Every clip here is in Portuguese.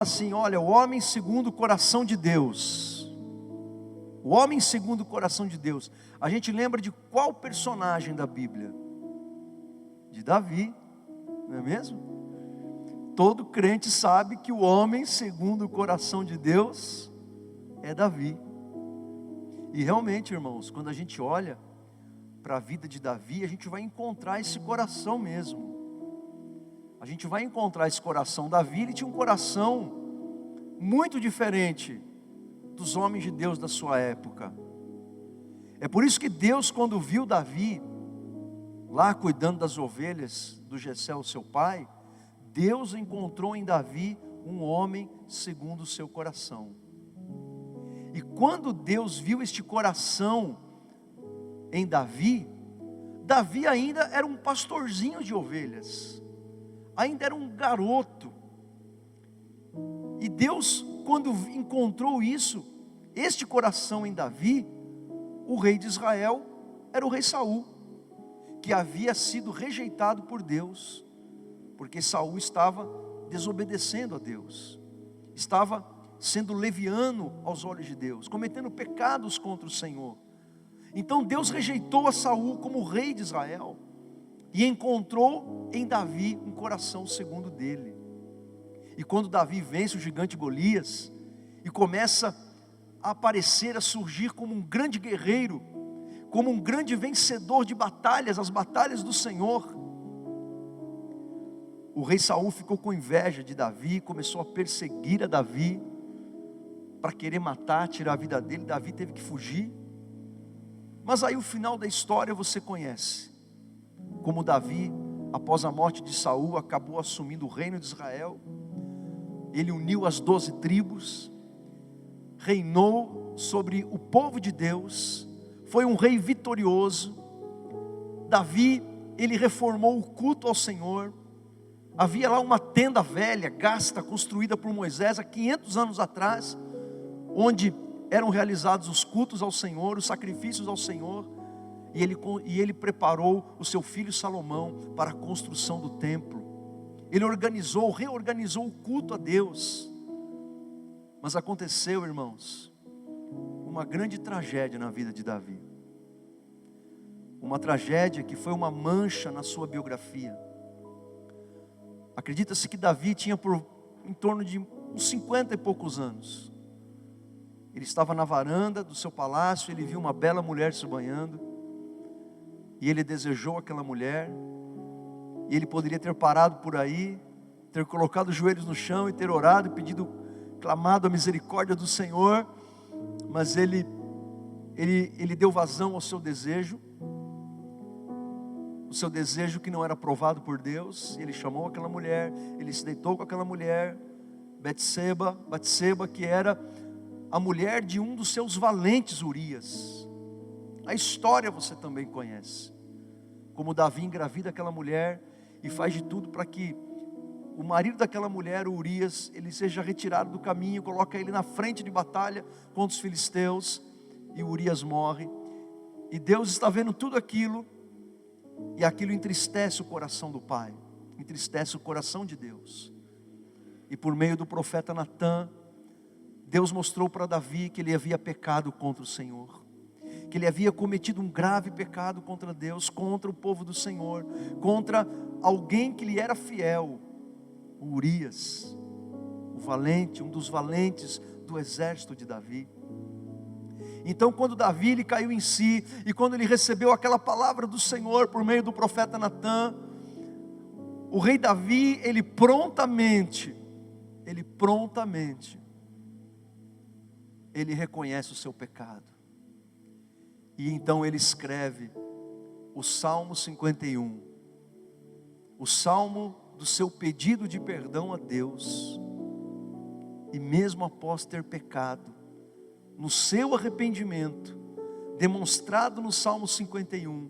assim, olha, o homem segundo o coração de Deus. O homem segundo o coração de Deus. A gente lembra de qual personagem da Bíblia? De Davi, não é mesmo? Todo crente sabe que o homem segundo o coração de Deus é Davi. E realmente, irmãos, quando a gente olha para a vida de Davi, a gente vai encontrar esse coração mesmo. A gente vai encontrar esse coração. Davi, ele tinha um coração muito diferente dos homens de Deus da sua época. É por isso que Deus, quando viu Davi lá cuidando das ovelhas do Jessé, o seu pai, Deus encontrou em Davi um homem segundo o seu coração. E quando Deus viu este coração em Davi, Davi ainda era um pastorzinho de ovelhas, ainda era um garoto. E Deus, quando encontrou isso, este coração em Davi, o rei de Israel era o rei Saul, que havia sido rejeitado por Deus, porque Saul estava desobedecendo a Deus, estava sendo leviano aos olhos de Deus, cometendo pecados contra o Senhor. Então Deus rejeitou a Saul como rei de Israel, e encontrou em Davi um coração segundo dele. E quando Davi vence o gigante Golias, e começa a aparecer, a surgir como um grande guerreiro, como um grande vencedor de batalhas, as batalhas do Senhor, o rei Saul ficou com inveja de Davi, começou a perseguir a Davi, para querer matar, tirar a vida dele. Davi teve que fugir. Mas aí o final da história você conhece, como Davi, após a morte de Saul, acabou assumindo o reino de Israel. Ele uniu as 12 tribos, reinou sobre o povo de Deus, foi um rei vitorioso. Davi, ele reformou o culto ao Senhor. Havia lá uma tenda velha, gasta, construída por Moisés há 500 anos atrás, onde eram realizados os cultos ao Senhor, os sacrifícios ao Senhor. E ele preparou o seu filho Salomão para a construção do templo. Ele reorganizou o culto a Deus. Mas aconteceu, irmãos, uma grande tragédia na vida de Davi. Uma tragédia que foi uma mancha na sua biografia. Acredita-se que Davi tinha em torno de uns 50 e poucos anos. Ele estava na varanda do seu palácio, ele viu uma bela mulher se banhando, e ele desejou aquela mulher, e ele poderia ter parado por aí, ter colocado os joelhos no chão e ter orado, e clamado a misericórdia do Senhor, mas ele deu vazão ao seu desejo, o seu desejo que não era aprovado por Deus. E ele chamou aquela mulher, ele se deitou com aquela mulher, Batseba, que era a mulher de um dos seus valentes Urias. A história você também conhece, como Davi engravida aquela mulher e faz de tudo para que o marido daquela mulher, o Urias, ele seja retirado do caminho, coloca ele na frente de batalha contra os filisteus, e Urias morre. E Deus está vendo tudo aquilo, e aquilo entristece o coração do pai, entristece o coração de Deus. E por meio do profeta Natã, Deus mostrou para Davi que ele havia pecado contra o Senhor, que ele havia cometido um grave pecado contra Deus, contra o povo do Senhor, contra alguém que lhe era fiel, o Urias, o valente, um dos valentes do exército de Davi. Então quando Davi ele caiu em si, e quando ele recebeu aquela palavra do Senhor por meio do profeta Natã, o rei Davi, ele prontamente reconhece o seu pecado. E então ele escreve o Salmo 51, o salmo do seu pedido de perdão a Deus. E mesmo após ter pecado, no seu arrependimento, demonstrado no Salmo 51,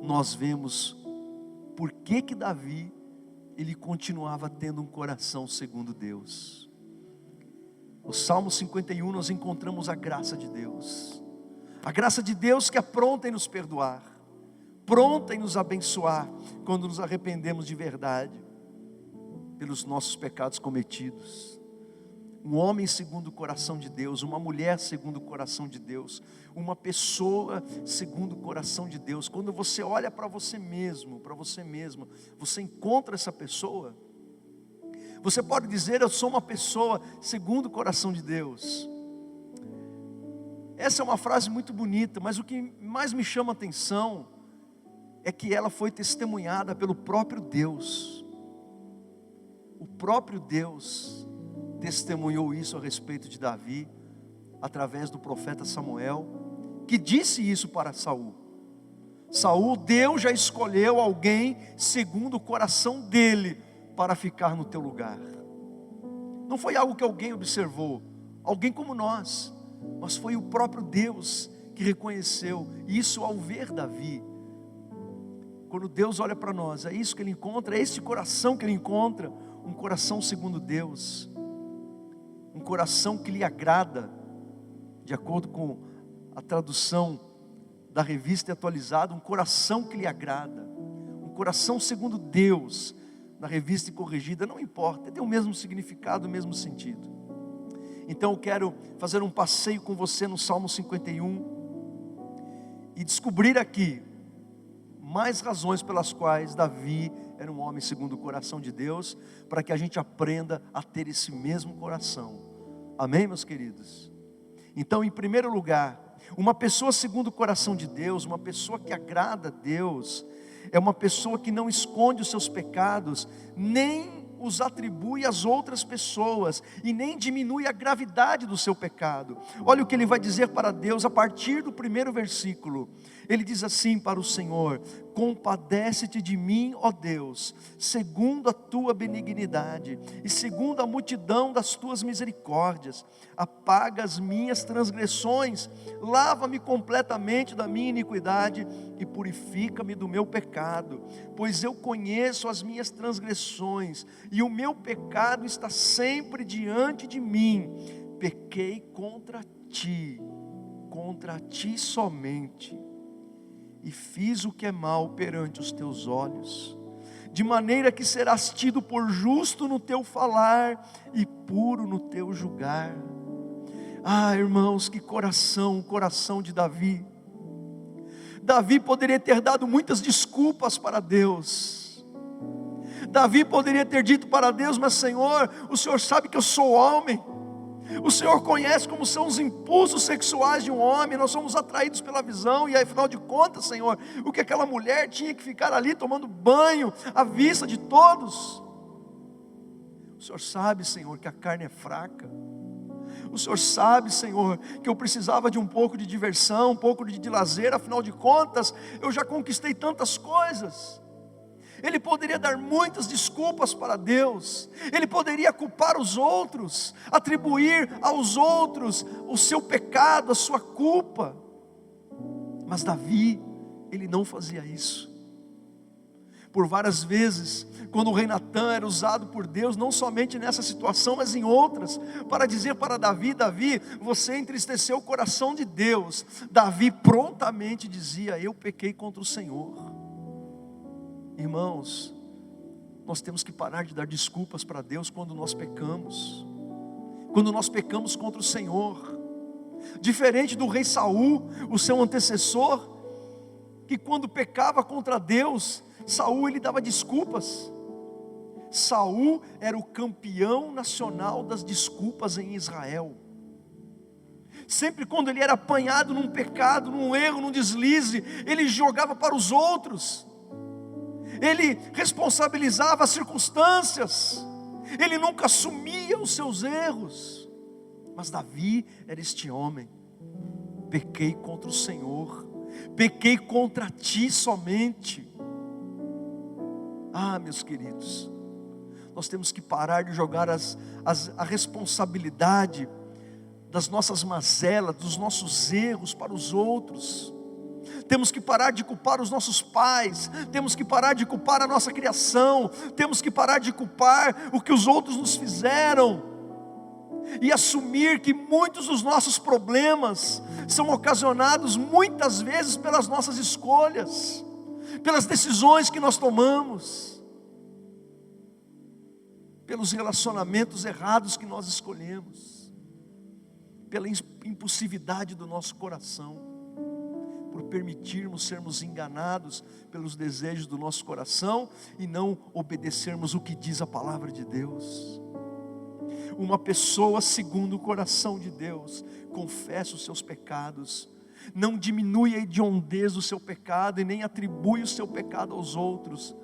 nós vemos por que Davi, ele continuava tendo um coração segundo Deus. No Salmo 51 nós encontramos a graça de Deus. A graça de Deus que é pronta em nos perdoar, pronta em nos abençoar, quando nos arrependemos de verdade, pelos nossos pecados cometidos. um homem segundo o coração de Deus, uma mulher segundo o coração de Deus, uma pessoa segundo o coração de Deus. Quando você olha para você mesmo, para você mesma, você encontra essa pessoa. Você pode dizer: eu sou uma pessoa segundo o coração de Deus. Essa é uma frase muito bonita, mas o que mais me chama a atenção é que ela foi testemunhada pelo próprio Deus. O próprio Deus testemunhou isso a respeito de Davi, através do profeta Samuel, que disse isso para Saul. Saul, Deus já escolheu alguém segundo o coração dele para ficar no teu lugar. Não foi algo que alguém observou, alguém como nós, mas foi o próprio Deus que reconheceu isso ao ver Davi. Quando Deus olha para nós, é isso que Ele encontra, é esse coração que Ele encontra, um coração segundo Deus, um coração que lhe agrada, de acordo com a tradução da Revista Atualizada, um coração que lhe agrada, um coração segundo Deus, na Revista Corrigida, não importa, tem o mesmo significado, o mesmo sentido. Então eu quero fazer um passeio com você no Salmo 51, e descobrir aqui, mais razões pelas quais Davi era um homem segundo o coração de Deus, para que a gente aprenda a ter esse mesmo coração. Amém, meus queridos? Então, em primeiro lugar, uma pessoa segundo o coração de Deus, uma pessoa que agrada a Deus, é uma pessoa que não esconde os seus pecados, nem os atribui às outras pessoas, e nem diminui a gravidade do seu pecado. Olha o que ele vai dizer para Deus a partir do primeiro versículo. Ele diz assim para o Senhor: compadece-te de mim, ó Deus, segundo a tua benignidade, e segundo a multidão das tuas misericórdias. Apaga as minhas transgressões, lava-me completamente da minha iniquidade, e purifica-me do meu pecado. Pois eu conheço as minhas transgressões, e o meu pecado está sempre diante de mim. Pequei contra ti somente, e fiz o que é mal perante os teus olhos, de maneira que serás tido por justo no teu falar, e puro no teu julgar. Ah, irmãos, que coração, o coração de Davi. Davi poderia ter dado muitas desculpas para Deus. Davi poderia ter dito para Deus: mas Senhor, o Senhor sabe que eu sou homem, o Senhor conhece como são os impulsos sexuais de um homem, nós somos atraídos pela visão, e afinal de contas, Senhor, o que aquela mulher tinha que ficar ali tomando banho à vista de todos? O Senhor sabe, Senhor, que a carne é fraca. O Senhor sabe, Senhor, que eu precisava de um pouco de diversão, um pouco de lazer, afinal de contas, eu já conquistei tantas coisas. Ele poderia dar muitas desculpas para Deus, ele poderia culpar os outros, atribuir aos outros o seu pecado, a sua culpa. Mas Davi, ele não fazia isso. Por várias vezes, quando o rei Natã era usado por Deus, não somente nessa situação, mas em outras, para dizer para Davi: Davi, você entristeceu o coração de Deus. Davi prontamente dizia: eu pequei contra o Senhor. Irmãos, nós temos que parar de dar desculpas para Deus quando nós pecamos, quando nós pecamos contra o Senhor. Diferente do rei Saul, o seu antecessor, que quando pecava contra Deus, Saul ele dava desculpas. Saul era o campeão nacional das desculpas em Israel. Sempre quando ele era apanhado num pecado, num erro, num deslize, ele jogava para os outros. Ele responsabilizava as circunstâncias, ele nunca assumia os seus erros. Mas Davi era este homem: pequei contra o Senhor, pequei contra ti somente. Ah, meus queridos, nós temos que parar de jogar a responsabilidade das nossas mazelas, dos nossos erros para os outros. Temos que parar de culpar os nossos pais, temos que parar de culpar a nossa criação, temos que parar de culpar o que os outros nos fizeram, e assumir que muitos dos nossos problemas são ocasionados muitas vezes pelas nossas escolhas, pelas decisões que nós tomamos. pelos relacionamentos errados que nós escolhemos, pela impulsividade do nosso coração, por permitirmos sermos enganados pelos desejos do nosso coração e não obedecermos o que diz a palavra de Deus. Uma pessoa segundo o coração de Deus confessa os seus pecados, não diminui a hediondez do seu pecado e nem atribui o seu pecado aos outros.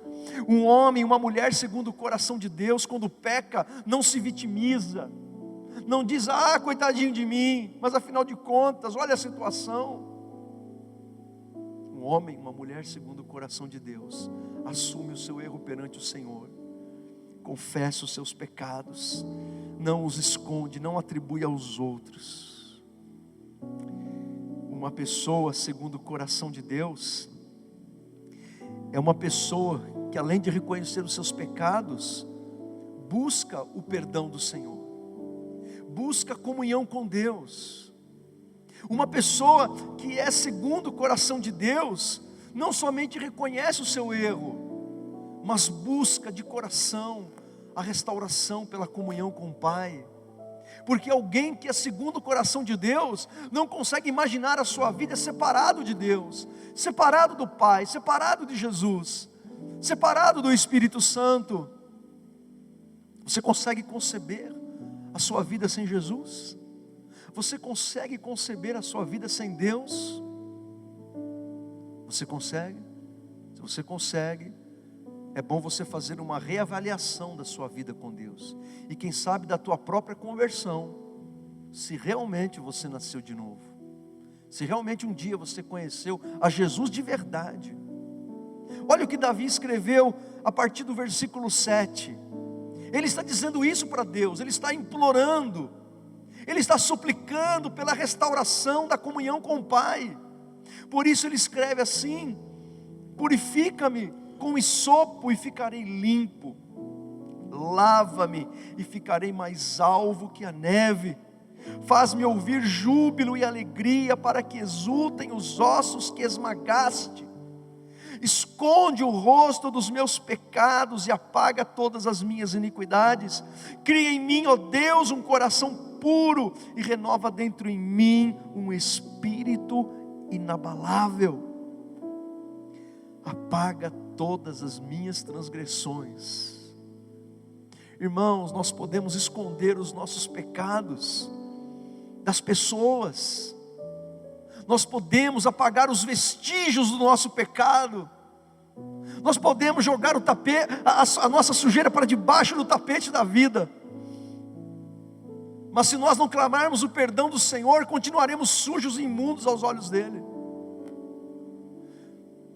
Um homem, uma mulher segundo o coração de Deus, quando peca, não se vitimiza, não diz, coitadinho de mim, mas afinal de contas, olha a situação. Um homem, uma mulher segundo o coração de Deus, assume o seu erro perante o Senhor, confessa os seus pecados, não os esconde, não atribui aos outros. Uma pessoa segundo o coração de Deus é uma pessoa que, além de reconhecer os seus pecados, busca o perdão do Senhor, busca comunhão com Deus. Uma pessoa que é segundo o coração de Deus, não somente reconhece o seu erro, mas busca de coração a restauração pela comunhão com o Pai. Porque alguém que é segundo o coração de Deus, não consegue imaginar a sua vida separado de Deus, separado do Pai, separado de Jesus, separado do Espírito Santo. Você consegue conceber a sua vida sem Jesus? Você consegue conceber a sua vida sem Deus? Você consegue? Se você consegue, é bom você fazer uma reavaliação da sua vida com Deus. E quem sabe da tua própria conversão. Se realmente você nasceu de novo. Se realmente um dia você conheceu a Jesus de verdade. Olha o que Davi escreveu a partir do versículo 7. Ele está dizendo isso para Deus. Ele está implorando. Ele está suplicando pela restauração da comunhão com o Pai. Por isso ele escreve assim: purifica-me com hisopo e ficarei limpo, lava-me e ficarei mais alvo que a neve, faz-me ouvir júbilo e alegria, para que exultem os ossos que esmagaste, esconde o rosto dos meus pecados e apaga todas as minhas iniquidades, cria em mim, ó Deus, um coração puro e renova dentro em mim um espírito inabalável. Apaga todas as minhas transgressões. Irmãos, nós podemos esconder os nossos pecados das pessoas, nós podemos apagar os vestígios do nosso pecado, nós podemos jogar a nossa sujeira para debaixo do tapete da vida, mas se nós não clamarmos o perdão do Senhor, continuaremos sujos e imundos aos olhos dele.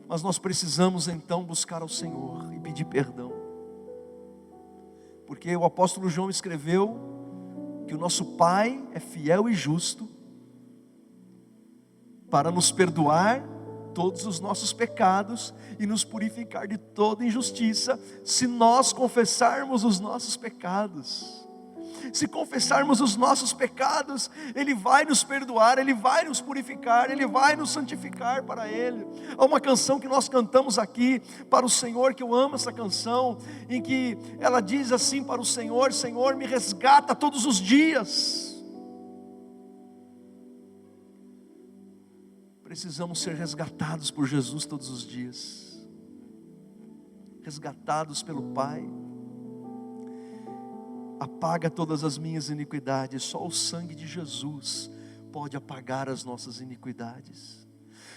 Mas nós precisamos então buscar ao Senhor e pedir perdão, porque o apóstolo João escreveu que o nosso Pai é fiel e justo para nos perdoar todos os nossos pecados e nos purificar de toda injustiça, se nós confessarmos os nossos pecados. Se confessarmos os nossos pecados, Ele vai nos perdoar, Ele vai nos purificar, Ele vai nos santificar para Ele. Há uma canção que nós cantamos aqui para o Senhor, que eu amo essa canção, em que ela diz assim para o Senhor: Senhor, me resgata todos os dias. Precisamos ser resgatados por Jesus todos os dias, resgatados pelo Pai. Apaga todas as minhas iniquidades. Só o sangue de Jesus pode apagar as nossas iniquidades.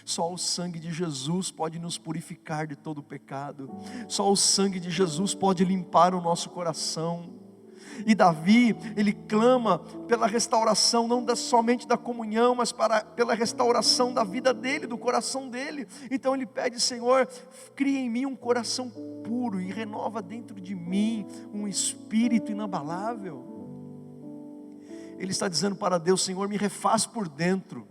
Só o sangue de Jesus pode nos purificar de todo pecado. Só o sangue de Jesus pode limpar o nosso coração. E Davi, ele clama pela restauração, não somente da comunhão, mas pela restauração da vida dele, do coração dele. Então ele pede: Senhor, cria em mim um coração puro e renova dentro de mim um espírito inabalável. Ele está dizendo para Deus: Senhor, me refaz por dentro,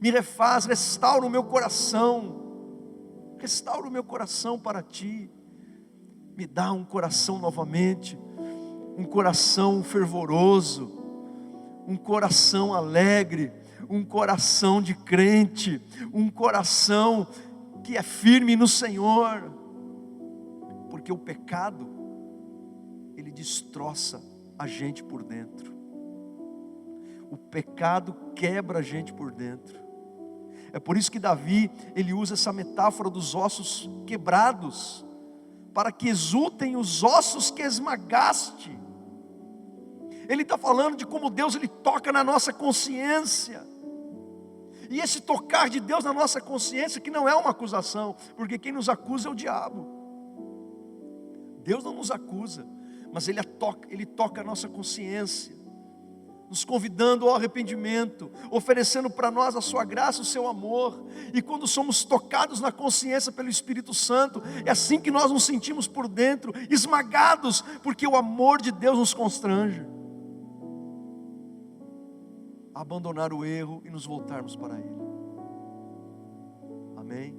me refaz, restaura o meu coração, restaura o meu coração para Ti, me dá um coração novamente, um coração fervoroso, um coração alegre, um coração de crente, um coração que é firme no Senhor, porque o pecado ele destroça a gente por dentro. O pecado quebra a gente por dentro. É por isso que Davi, ele usa essa metáfora dos ossos quebrados, para que exultem os ossos que esmagaste. Ele está falando de como Deus, ele toca na nossa consciência. E esse tocar de Deus na nossa consciência, que não é uma acusação, porque quem nos acusa é o diabo. Deus não nos acusa, mas Ele toca a nossa consciência, nos convidando ao arrependimento, oferecendo para nós a sua graça, o seu amor. E quando somos tocados na consciência pelo Espírito Santo, é assim que nós nos sentimos por dentro, esmagados, porque o amor de Deus nos constrange a abandonar o erro e nos voltarmos para Ele. Amém?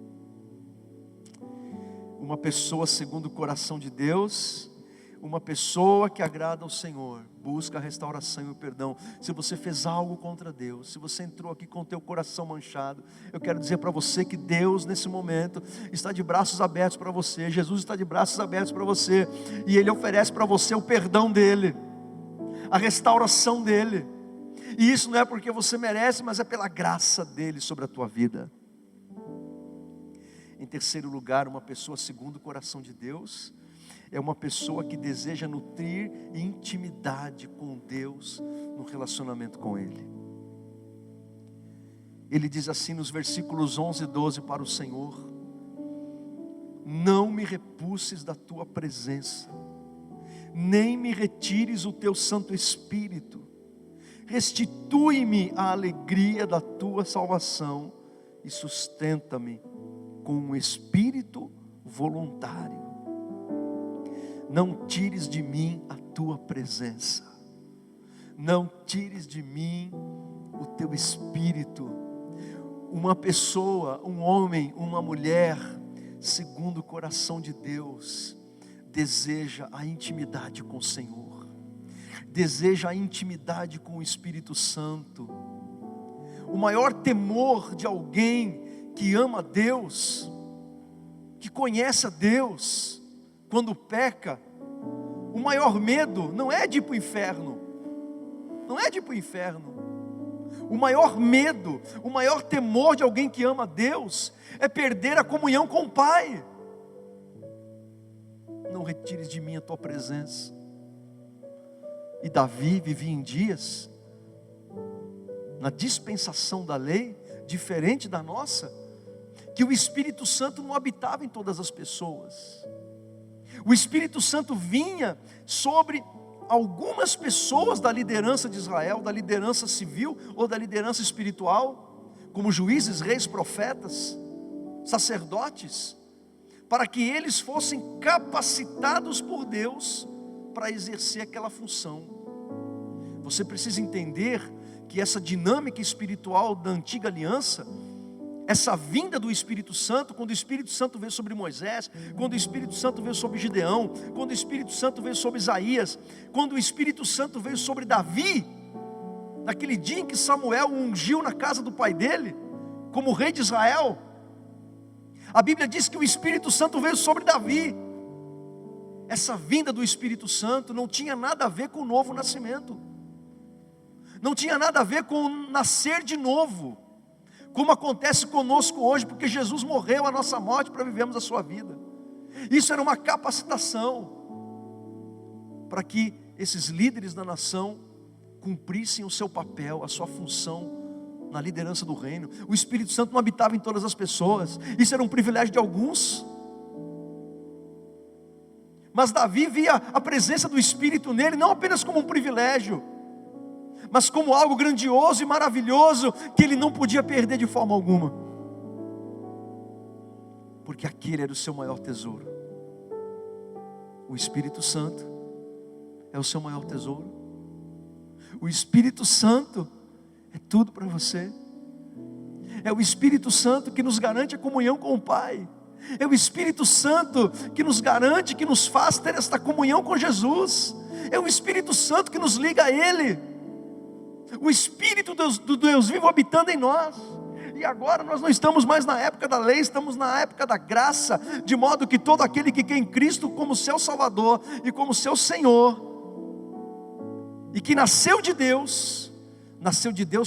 Uma pessoa segundo o coração de Deus, uma pessoa que agrada ao Senhor, busca a restauração e o perdão. Se você fez algo contra Deus, se você entrou aqui com o teu coração manchado, eu quero dizer para você que Deus nesse momento está de braços abertos para você. Jesus está de braços abertos para você, e Ele oferece para você o perdão dEle, a restauração dEle. E isso não é porque você merece, mas é pela graça dEle sobre a tua vida. Em terceiro lugar, uma pessoa segundo o coração de Deus é uma pessoa que deseja nutrir intimidade com Deus no relacionamento com Ele. Ele diz assim nos versículos 11 e 12 para o Senhor: não me repulses da tua presença, nem me retires o teu Santo Espírito. Restitui-me a alegria da tua salvação e sustenta-me com um espírito voluntário. Não tires de mim a tua presença, não tires de mim o teu espírito. Uma pessoa, um homem, uma mulher, segundo o coração de Deus, deseja a intimidade com o Senhor, deseja a intimidade com o Espírito Santo. O maior temor de alguém que ama a Deus, que conhece a Deus, quando peca, o maior medo não é de ir para o inferno, não é de ir para o inferno. O maior medo, o maior temor de alguém que ama a Deus é perder a comunhão com o Pai. Não retires de mim a tua presença. E Davi vivia em dias, na dispensação da lei, diferente da nossa, que o Espírito Santo não habitava em todas as pessoas. O Espírito Santo vinha sobre algumas pessoas da liderança de Israel, da liderança civil ou da liderança espiritual, como juízes, reis, profetas, sacerdotes, para que eles fossem capacitados por Deus para exercer aquela função. Você precisa entender que essa dinâmica espiritual da antiga aliança, essa vinda do Espírito Santo, quando o Espírito Santo veio sobre Moisés, quando o Espírito Santo veio sobre Gideão, quando o Espírito Santo veio sobre Isaías, quando o Espírito Santo veio sobre Davi, naquele dia em que Samuel o ungiu na casa do pai dele, como rei de Israel, a Bíblia diz que o Espírito Santo veio sobre Davi. Essa vinda do Espírito Santo não tinha nada a ver com o novo nascimento, não tinha nada a ver com nascer de novo, como acontece conosco hoje, porque Jesus morreu a nossa morte para vivermos a sua vida. Isso era uma capacitação para que esses líderes da nação cumprissem o seu papel, a sua função na liderança do reino. O Espírito Santo não habitava em todas as pessoas, isso era um privilégio de alguns. Mas Davi via a presença do Espírito nele não apenas como um privilégio, mas como algo grandioso e maravilhoso que ele não podia perder de forma alguma, porque aquele era o seu maior tesouro. O Espírito Santo é o seu maior tesouro. O Espírito Santo é tudo para você. É o Espírito Santo que nos garante a comunhão com o Pai. É o Espírito Santo que nos garante, que nos faz ter esta comunhão com Jesus. É o Espírito Santo que nos liga a Ele. O Espírito do Deus vivo habitando em nós. E agora nós não estamos mais na época da lei, estamos na época da graça, de modo que todo aquele que quer em Cristo como seu Salvador e como seu Senhor, e que nasceu de Deus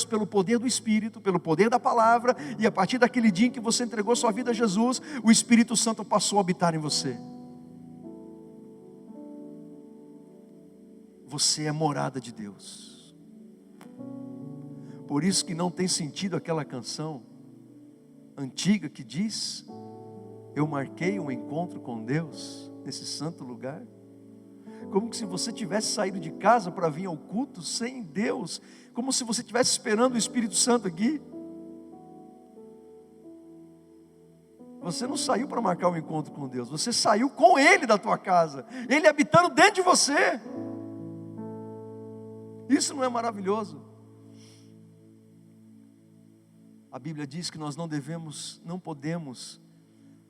pelo poder do Espírito, pelo poder da palavra, e a partir daquele dia em que você entregou sua vida a Jesus, o Espírito Santo passou a habitar em você. Você é morada de Deus. Por isso que não tem sentido aquela canção antiga que diz: eu marquei um encontro com Deus nesse santo lugar. Como se você tivesse saído de casa para vir ao culto sem Deus, como se você estivesse esperando o Espírito Santo aqui. Você não saiu para marcar um encontro com Deus, você saiu com Ele da tua casa, Ele habitando dentro de você. Isso não é maravilhoso? A Bíblia diz que nós não podemos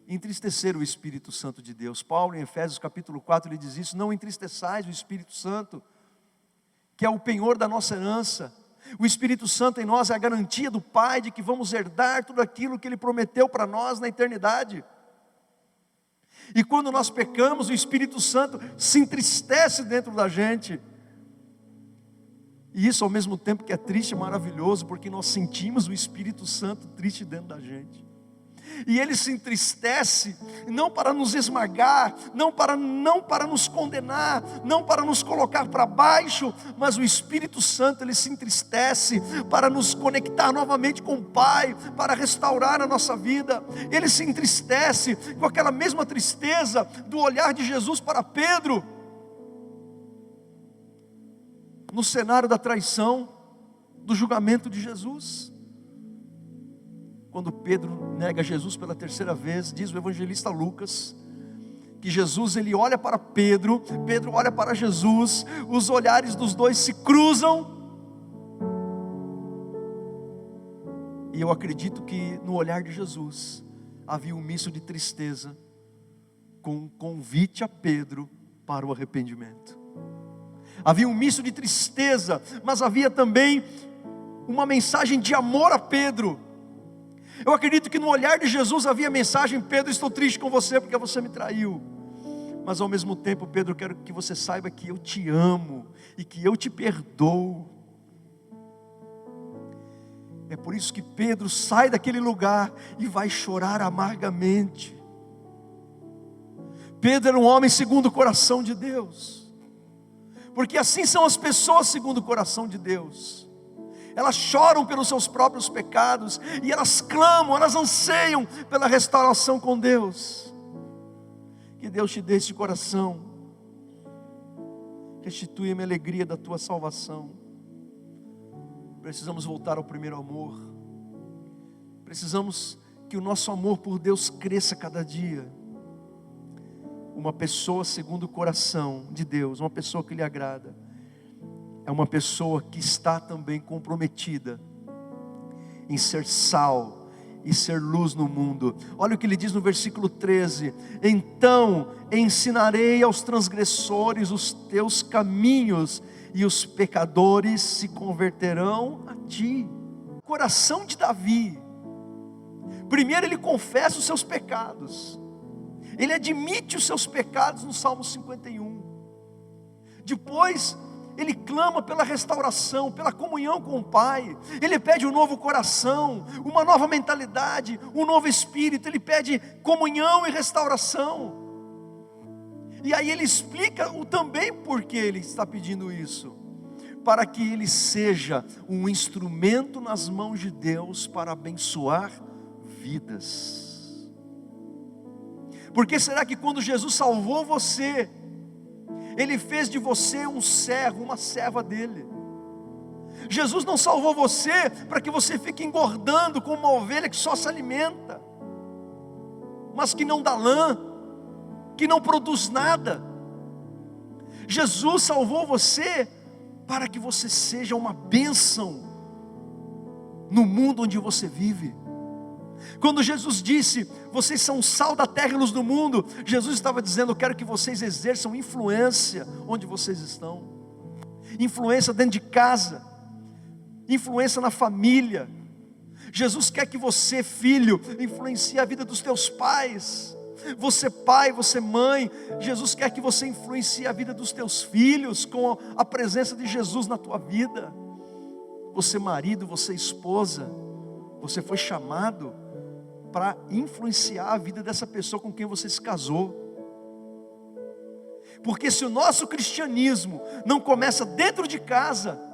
entristecer o Espírito Santo de Deus. Paulo em Efésios capítulo 4 ele diz isso: não entristeçais o Espírito Santo, que é o penhor da nossa herança. O Espírito Santo em nós é a garantia do Pai de que vamos herdar tudo aquilo que Ele prometeu para nós na eternidade. E quando nós pecamos, o Espírito Santo se entristece dentro da gente. E isso ao mesmo tempo que é triste, é maravilhoso, porque nós sentimos o Espírito Santo triste dentro da gente. E Ele se entristece, não para nos esmagar, não para nos condenar, não para nos colocar para baixo, mas o Espírito Santo Ele se entristece para nos conectar novamente com o Pai, para restaurar a nossa vida. Ele se entristece com aquela mesma tristeza do olhar de Jesus para Pedro, no cenário da traição, do julgamento de Jesus. Quando Pedro nega Jesus pela terceira vez, diz o evangelista Lucas, que Jesus ele olha para Pedro, Pedro olha para Jesus, os olhares dos dois se cruzam, e eu acredito que no olhar de Jesus havia um misto de tristeza, com um convite a Pedro para o arrependimento. Havia um misto de tristeza, mas havia também uma mensagem de amor a Pedro. Eu acredito que no olhar de Jesus havia a mensagem: Pedro, estou triste com você porque você me traiu. Mas ao mesmo tempo, Pedro, quero que você saiba que eu te amo e que eu te perdoo. É por isso que Pedro sai daquele lugar e vai chorar amargamente. Pedro era um homem segundo o coração de Deus. Porque assim são as pessoas segundo o coração de Deus. Elas choram pelos seus próprios pecados, e elas clamam, elas anseiam pela restauração com Deus. Que Deus te dê esse coração. Restitui-me a alegria da tua salvação. Precisamos voltar ao primeiro amor. Precisamos que o nosso amor por Deus cresça cada dia. Uma pessoa segundo o coração de Deus, uma pessoa que lhe agrada, é uma pessoa que está também comprometida em ser sal e ser luz no mundo. Olha o que ele diz no versículo 13: então ensinarei aos transgressores os teus caminhos, e os pecadores se converterão a ti. O coração de Davi, primeiro ele confessa os seus pecados, ele admite os seus pecados no Salmo 51. Depois ele clama pela restauração, pela comunhão com o Pai. Ele pede um novo coração, uma nova mentalidade, um novo espírito. Ele pede comunhão e restauração. E aí ele explica também por que ele está pedindo isso: para que ele seja um instrumento nas mãos de Deus para abençoar vidas. Porque será que quando Jesus salvou você, Ele fez de você um servo, uma serva dele? Jesus não salvou você para que você fique engordando como uma ovelha que só se alimenta, mas que não dá lã, que não produz nada. Jesus salvou você para que você seja uma bênção no mundo onde você vive. Quando Jesus disse: vocês são o sal da terra e luz do mundo, Jesus estava dizendo: eu quero que vocês exerçam influência onde vocês estão. Influência dentro de casa, influência na família. Jesus quer que você, filho, influencie a vida dos teus pais. Você pai, você mãe, Jesus quer que você influencie a vida dos teus filhos com a presença de Jesus na tua vida. Você marido, você esposa, você foi chamado para influenciar a vida dessa pessoa com quem você se casou. Porque se o nosso cristianismo não começa dentro de casa,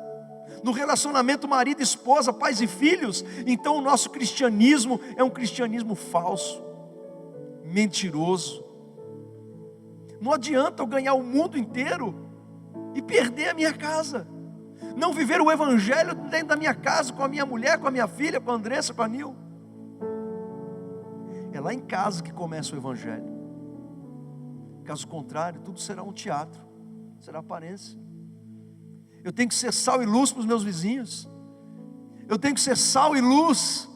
no relacionamento marido, esposa, pais e filhos, então o nosso cristianismo é um cristianismo falso, mentiroso. Não adianta eu ganhar o mundo inteiro e perder a minha casa, não viver o evangelho dentro da minha casa, com a minha mulher, com a minha filha, com a Andressa, com a Nil. É lá em casa que começa o evangelho. Caso contrário, tudo será um teatro, será aparência. Eu tenho que ser sal e luz para os meus vizinhos. Eu tenho que ser sal e luz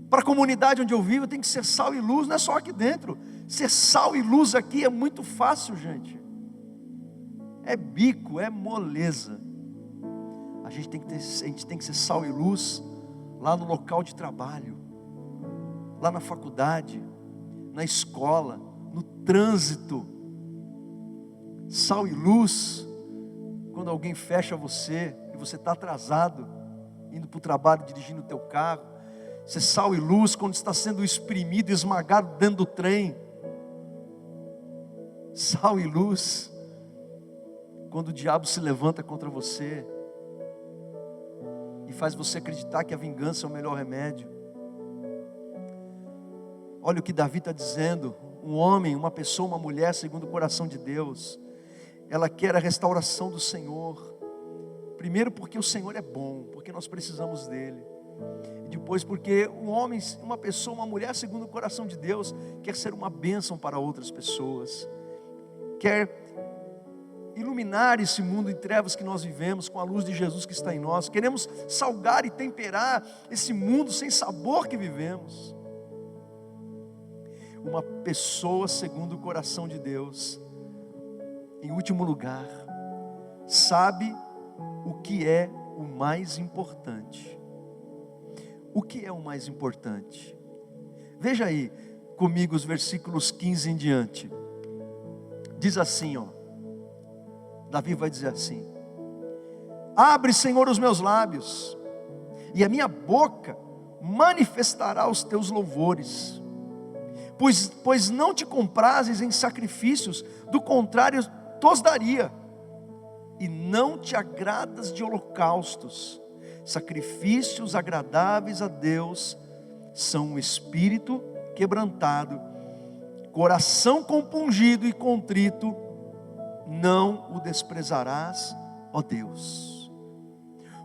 para a comunidade onde eu vivo. Eu tenho que ser sal e luz, não é só aqui dentro. Ser sal e luz aqui é muito fácil, gente. É bico, é moleza. A gente tem que ser sal e luz lá no local de trabalho, lá na faculdade, na escola, no trânsito. Sal e luz quando alguém fecha você e você está atrasado, indo para o trabalho, dirigindo o teu carro. Ser sal e luz quando está sendo exprimido, esmagado dentro do trem. Sal e luz quando o diabo se levanta contra você e faz você acreditar que a vingança é o melhor remédio. Olha o que Davi está dizendo. Um homem, uma pessoa, uma mulher segundo o coração de Deus, ela quer a restauração do Senhor. Primeiro porque o Senhor é bom, porque nós precisamos dele. E depois porque um homem, uma pessoa, uma mulher segundo o coração de Deus quer ser uma bênção para outras pessoas. Quer iluminar esse mundo em trevas que nós vivemos com a luz de Jesus que está em nós. Queremos salgar e temperar esse mundo sem sabor que vivemos. Uma pessoa segundo o coração de Deus, em último lugar, sabe o que é o mais importante. O que é o mais importante? Veja aí comigo os versículos 15 em diante. Diz assim, Davi vai dizer assim: abre, Senhor, os meus lábios, e a minha boca manifestará os teus louvores. Pois não te comprazes em sacrifícios, do contrário tos daria. E não te agradas de holocaustos. Sacrifícios agradáveis a Deus são um espírito quebrantado, coração compungido e contrito, não o desprezarás, ó Deus.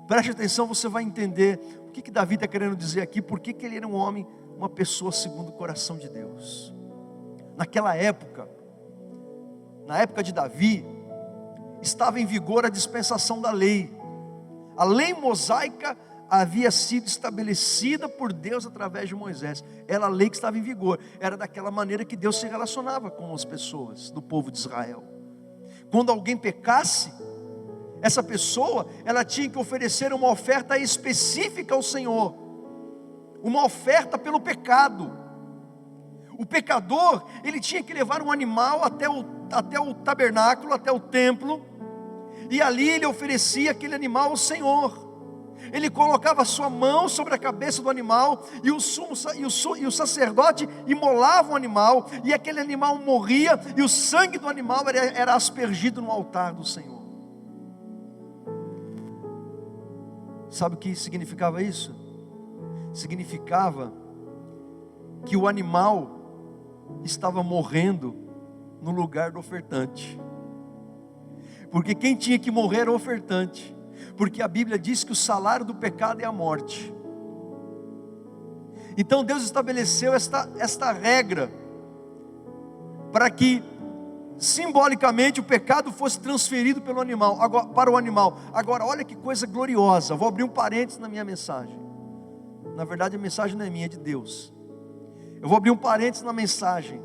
Preste atenção, você vai entender o que Davi está querendo dizer aqui, por que ele era um homem, uma pessoa segundo o coração de Deus. Naquela época, na época de Davi, estava em vigor a dispensação da lei. A lei mosaica havia sido estabelecida por Deus através de Moisés. Era a lei que estava em vigor. Era daquela maneira que Deus se relacionava com as pessoas do povo de Israel. Quando alguém pecasse, essa pessoa, ela tinha que oferecer uma oferta específica ao Senhor. Uma oferta pelo pecado. O pecador, ele tinha que levar um animal até o tabernáculo, até o templo, e ali ele oferecia aquele animal ao Senhor. Ele colocava a sua mão sobre a cabeça do animal, e o sacerdote imolava o animal, e aquele animal morria, e o sangue do animal era aspergido no altar do Senhor. Sabe o que significava isso? Significava que o animal estava morrendo no lugar do ofertante. Porque quem tinha que morrer era o ofertante. Porque a Bíblia diz que o salário do pecado é a morte. Então Deus estabeleceu esta regra para que simbolicamente o pecado fosse transferido para o animal. Agora olha que coisa gloriosa. Vou abrir um parênteses na minha mensagem. Na verdade a mensagem não é minha, é de Deus. Eu vou abrir um parênteses na mensagem.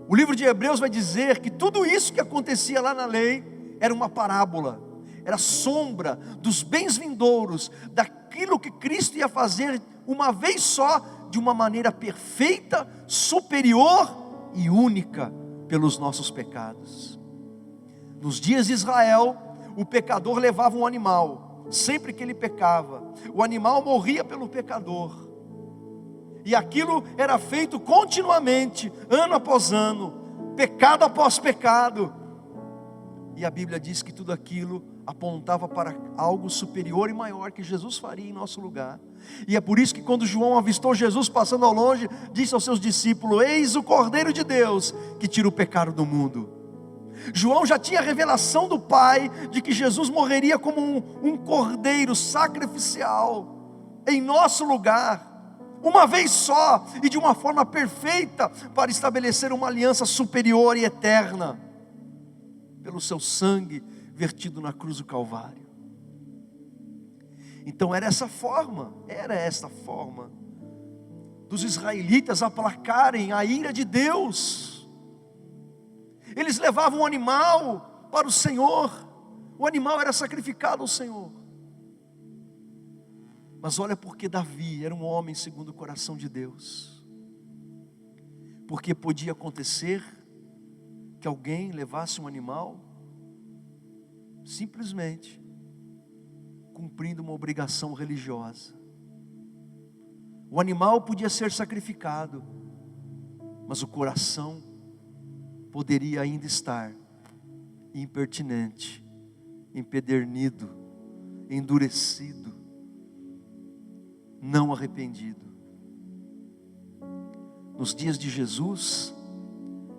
O livro de Hebreus vai dizer que tudo isso que acontecia lá na lei era uma parábola. era sombra dos bens vindouros, daquilo que Cristo ia fazer uma vez só, de uma maneira perfeita, superior e única pelos nossos pecados. Nos dias de Israel, o pecador levava um animal. Sempre que ele pecava, o animal morria pelo pecador. E aquilo era feito continuamente, ano após ano, pecado após pecado. E a Bíblia diz que tudo aquilo apontava para algo superior e maior que Jesus faria em nosso lugar. E é por isso que quando João avistou Jesus passando ao longe, disse aos seus discípulos: eis o Cordeiro de Deus que tira o pecado do mundo. João já tinha a revelação do Pai de que Jesus morreria como um cordeiro sacrificial em nosso lugar, uma vez só e de uma forma perfeita, para estabelecer uma aliança superior e eterna, pelo seu sangue vertido na cruz do Calvário. Então era essa forma dos israelitas aplacarem a ira de Deus. Eles levavam um animal para o Senhor, o animal era sacrificado ao Senhor. Mas olha, porque Davi era um homem segundo o coração de Deus, porque podia acontecer que alguém levasse um animal simplesmente cumprindo uma obrigação religiosa. O animal podia ser sacrificado, mas o coração poderia ainda estar impertinente, empedernido, endurecido, não arrependido. Nos dias de Jesus,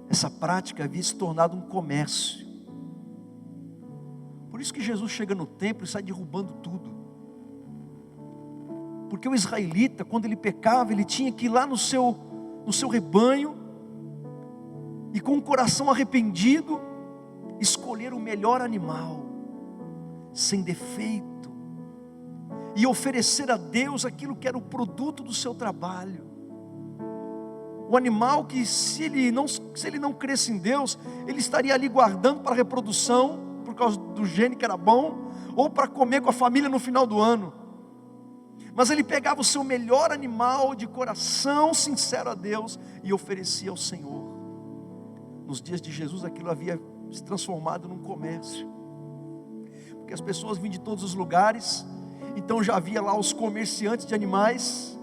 essa prática havia se tornado um comércio. Por isso que Jesus chega no templo e sai derrubando tudo. Porque o israelita, quando ele pecava, ele tinha que ir lá no seu rebanho, e com o coração arrependido, escolher o melhor animal, sem defeito, e oferecer a Deus aquilo que era o produto do seu trabalho. O animal que, se ele não cresce em Deus, ele estaria ali guardando para reprodução, por causa do gene que era bom, ou para comer com a família no final do ano. Mas ele pegava o seu melhor animal de coração sincero a Deus e oferecia ao Senhor. Nos dias de Jesus aquilo havia se transformado num comércio, porque as pessoas vinham de todos os lugares. Então já havia lá os comerciantes de animais,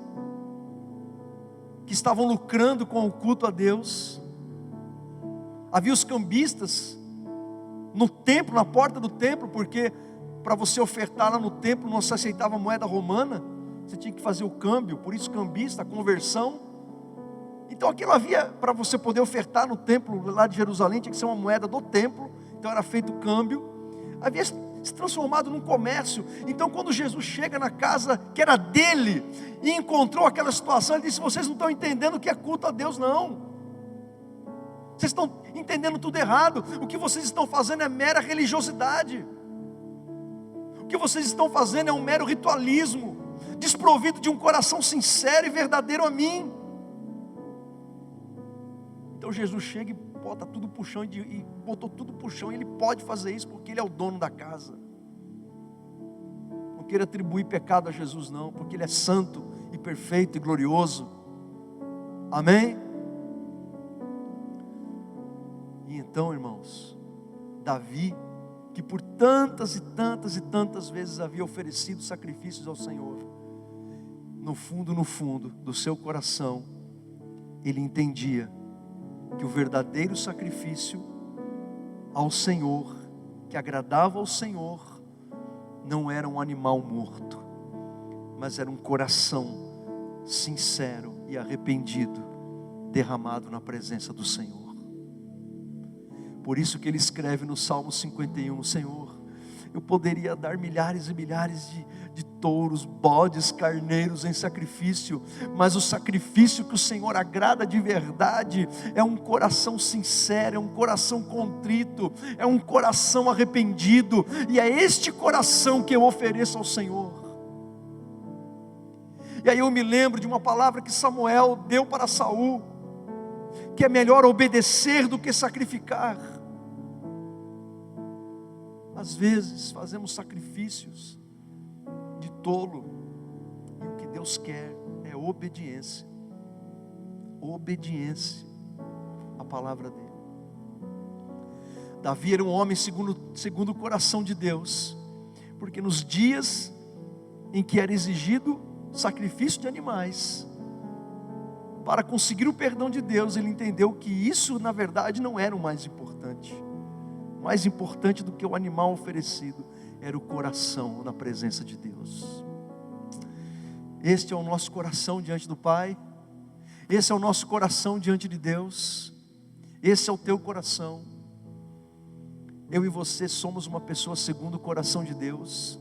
que estavam lucrando com o culto a Deus. Havia os cambistas no templo, na porta do templo, porque para você ofertar lá no templo não se aceitava moeda romana, você tinha que fazer o câmbio, por isso cambista, a conversão. Então aquilo havia, para você poder ofertar no templo lá de Jerusalém, tinha que ser uma moeda do templo, então era feito o câmbio, havia se transformado num comércio. Então quando Jesus chega na casa que era dele, e encontrou aquela situação, ele disse: vocês não estão entendendo o que é culto a Deus não. Vocês estão entendendo tudo errado. O que vocês estão fazendo é mera religiosidade. O que vocês estão fazendo é um mero ritualismo, desprovido de um coração sincero e verdadeiro a mim. Então Jesus chega e bota tudo pro chão, e botou tudo pro chão, e ele pode fazer isso porque ele é o dono da casa. Não queira atribuir pecado a Jesus não, porque ele é santo e perfeito e glorioso. Amém? E então, irmãos, Davi, que por tantas e tantas e tantas vezes havia oferecido sacrifícios ao Senhor, no fundo do seu coração, ele entendia que o verdadeiro sacrifício ao Senhor, que agradava ao Senhor, não era um animal morto, mas era um coração sincero e arrependido, derramado na presença do Senhor. Por isso que ele escreve no Salmo 51, Senhor, eu poderia dar milhares e milhares de touros, bodes, carneiros em sacrifício, mas o sacrifício que o Senhor agrada de verdade é um coração sincero, é um coração contrito, é um coração arrependido, e é este coração que eu ofereço ao Senhor. E aí eu me lembro de uma palavra que Samuel deu para Saul, que é melhor obedecer do que sacrificar. Às vezes fazemos sacrifícios de tolo, e o que Deus quer é obediência. Obediência à palavra dele. Davi era um homem segundo o coração de Deus, porque nos dias em que era exigido sacrifício de animais, para conseguir o perdão de Deus, ele entendeu que isso na verdade não era o mais importante. Mais importante do que o animal oferecido era o coração na presença de Deus. Este é o nosso coração diante do Pai. Esse é o nosso coração diante de Deus. Esse é o teu coração. Eu e você somos uma pessoa segundo o coração de Deus.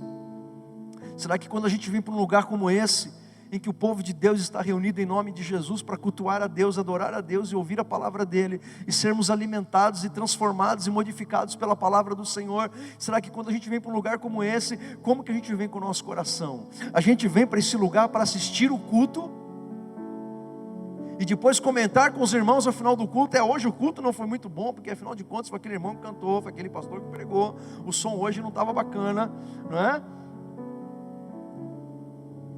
Será que quando a gente vem para um lugar como esse, em que o povo de Deus está reunido em nome de Jesus para cultuar a Deus, adorar a Deus e ouvir a palavra dele, e sermos alimentados e transformados e modificados pela palavra do Senhor, será que quando a gente vem para um lugar como esse, como que a gente vem com o nosso coração? A gente vem para esse lugar para assistir o culto e depois comentar com os irmãos ao final do culto: hoje o culto não foi muito bom, porque afinal de contas foi aquele irmão que cantou, foi aquele pastor que pregou, o som hoje não estava bacana, não é?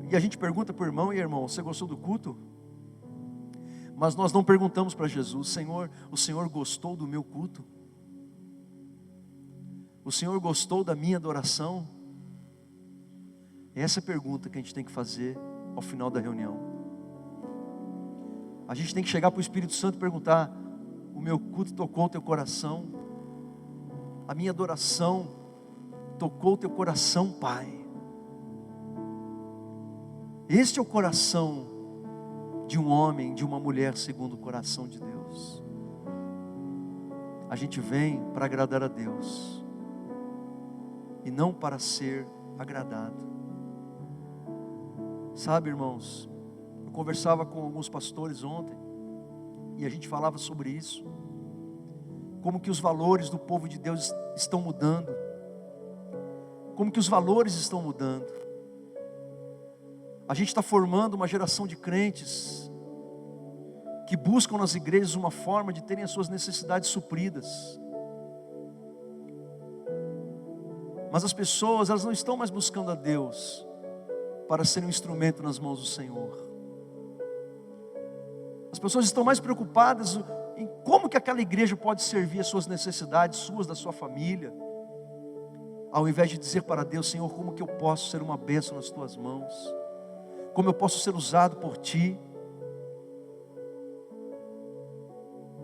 E a gente pergunta para o irmão: e irmão, você gostou do culto? Mas nós não perguntamos para Jesus: Senhor, o Senhor gostou do meu culto? O Senhor gostou da minha adoração? Essa é a pergunta que a gente tem que fazer ao final da reunião. A gente tem que chegar para o Espírito Santo e perguntar: o meu culto tocou o teu coração? A minha adoração tocou o teu coração, Pai? Este é o coração de um homem, de uma mulher segundo o coração de Deus. A gente vem para agradar a Deus e não para ser agradado. Sabe, irmãos, eu conversava com alguns pastores ontem e a gente falava sobre isso, como que os valores do povo de Deus estão mudando, como que os valores estão mudando. A gente está formando uma geração de crentes que buscam nas igrejas uma forma de terem as suas necessidades supridas. Mas as pessoas, elas não estão mais buscando a Deus para ser um instrumento nas mãos do Senhor. As pessoas estão mais preocupadas em como que aquela igreja pode servir as suas necessidades, suas, da sua família, ao invés de dizer para Deus: Senhor, como que eu posso ser uma bênção nas tuas mãos? Como eu posso ser usado por Ti?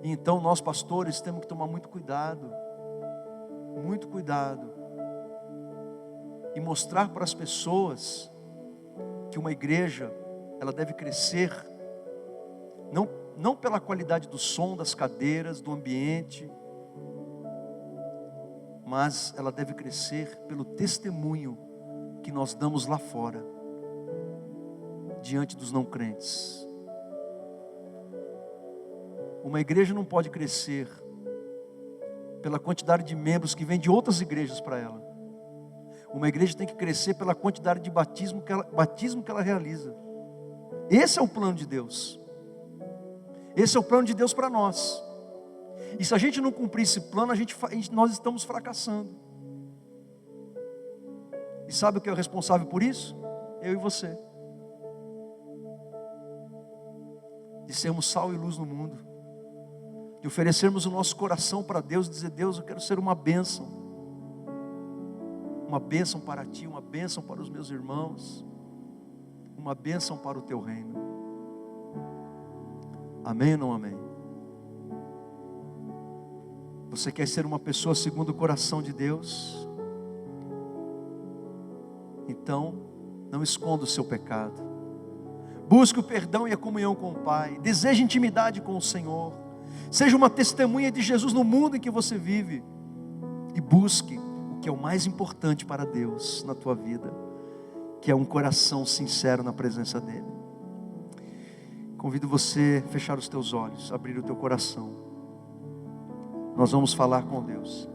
E então nós pastores temos que tomar muito cuidado, e mostrar para as pessoas que uma igreja, ela deve crescer, não pela qualidade do som, das cadeiras, do ambiente, mas ela deve crescer pelo testemunho que nós damos lá fora, diante dos não crentes. Uma igreja não pode crescer pela quantidade de membros que vêm de outras igrejas para ela. Uma igreja tem que crescer pela quantidade de batismo que ela realiza. Esse é o plano de Deus. Esse é o plano de Deus para nós. E se a gente não cumprir esse plano, nós estamos fracassando. E sabe o que é o responsável por isso? Eu e você. De sermos sal e luz no mundo, de oferecermos o nosso coração para Deus, dizer: Deus, eu quero ser uma bênção para Ti, uma bênção para os meus irmãos, uma bênção para o Teu reino. Amém ou não amém? Você quer ser uma pessoa segundo o coração de Deus? Então, não esconda o seu pecado. Busque o perdão e a comunhão com o Pai. Deseje intimidade com o Senhor. Seja uma testemunha de Jesus no mundo em que você vive. E busque o que é o mais importante para Deus na tua vida, que é um coração sincero na presença dEle. Convido você a fechar os teus olhos, abrir o teu coração. Nós vamos falar com Deus.